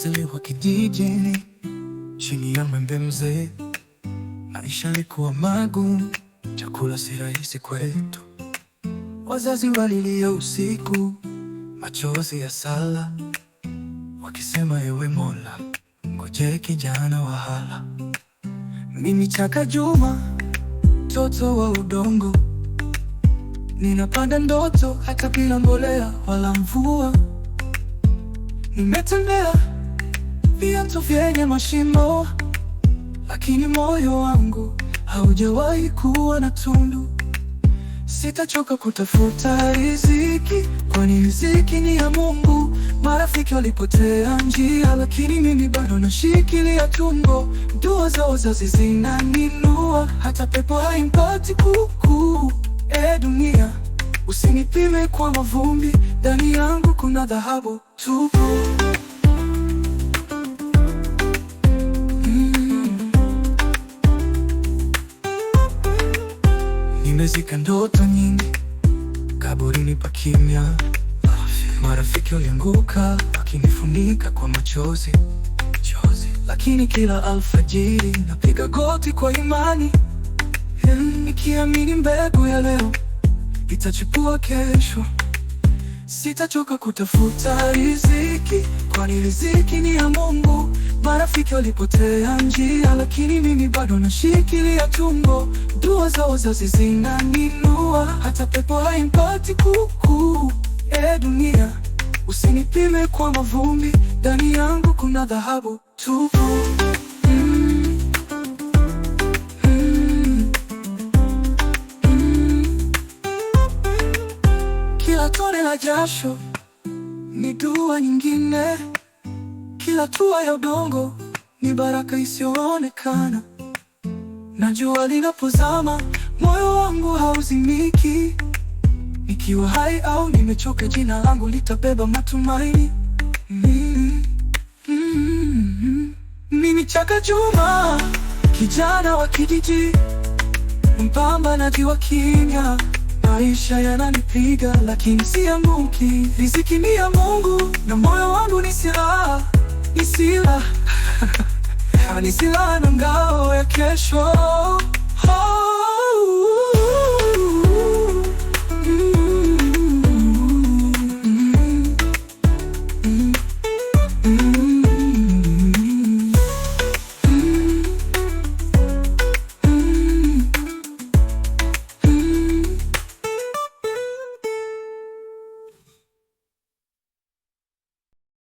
Nilizaliwa kijijini chini ya mwembe mzee. Maisha yalikuwa magumu, chakula si rahisi kwetu. Wazazi walilia usiku, machozi ya sala, wakisema ewe Mola, ngoje kijana wa hala. Mimi Chaka Juma, mtoto wa udongo, ninapanda ndoto hata bila mbolea wala mvua. Nimetembea viatu vyenye mashimo, lakini moyo wangu haujawahi kuwa na tundu. Sitachoka kutafuta riziki, kwani riziki ni ya Mungu. Marafiki walipotea njia, lakini mimi bado nashikilia tumbo. Dua za wazazi zinaninua, hata pepo haimpati kuku. Dunia, usinipime kwa mavumbi, ndani yangu kuna dhahabu tupu. Nimezika ndoto nyingi kaburini pa kimya. Marafiki walianguka wakinifunika kwa machozi, lakini kila alfajiri napiga goti kwa imani, nikiamini mbegu ya leo itachipua kesho. Sitachoka kutafuta riziki, kwani riziki ni ya Mungu. Marafiki walipotea njia, lakini mimi bado nashikilia tumbo. Dua za wazazi zinaninua, hata pepo haimpati kuku. Dunia, usinipime kwa mavumbi, ndani yangu kuna dhahabu tupu. Kila tone la jasho ni dua nyingine, kila hatua ya udongo ni baraka isiyoonekana. Na jua linapozama, moyo wangu hauzimiki. Nikiwa hai au nimechoka, jina langu litabeba matumaini. Mimi Chaka Juma, kijana wa kijiji, mpambanaji wa kimya. Maisha yananipiga lakini sianguki. Riziki ni ya Mungu na moyo wangu ni silaha, ni silaha ni silaha na ngao ya kesho.